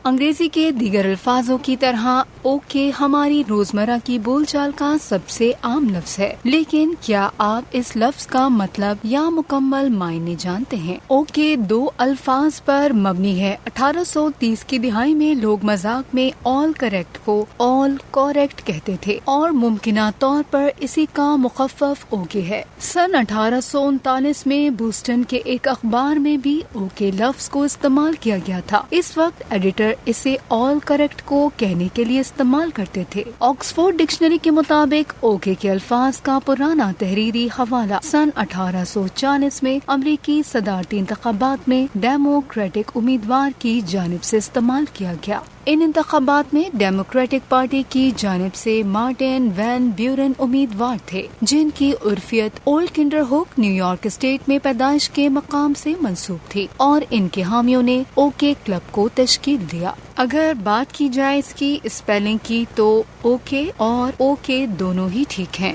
انگریزی کے دیگر الفاظوں کی طرح اوکے ہماری روزمرہ کی بول چال کا سب سے عام لفظ ہے، لیکن کیا آپ اس لفظ کا مطلب یا مکمل معنی جانتے ہیں؟ اوکے دو الفاظ پر مبنی ہے۔ 1830 کی دہائی میں لوگ مذاق میں آل کریکٹ کو آل کوریکٹ کہتے تھے اور ممکنہ طور پر اسی کا مخفف اوکے ہے۔ سن 1839 میں بوسٹن کے ایک اخبار میں بھی اوکے لفظ کو استعمال کیا گیا تھا۔ اس وقت ایڈیٹر اسے آل کریکٹ کو کہنے کے لیے استعمال کرتے تھے۔ آکسفورڈ ڈکشنری کے مطابق اوکے کے الفاظ کا پرانا تحریری حوالہ سن 1840 میں امریکی صدارتی انتخابات میں ڈیموکریٹک امیدوار کی جانب سے استعمال کیا گیا۔ ان انتخابات میں ڈیموکریٹک پارٹی کی جانب سے مارٹن وین بیورن امیدوار تھے، جن کی عرفیت Old Kinderhook New York State میں پیدائش کے مقام سے منسوب تھی، اور ان کے حامیوں نے اوکے کلب کو تشکیل دیا۔ اگر بات کی جائے اس کی اسپیلنگ کی تو اوکے اور اوکے دونوں ہی ٹھیک ہیں۔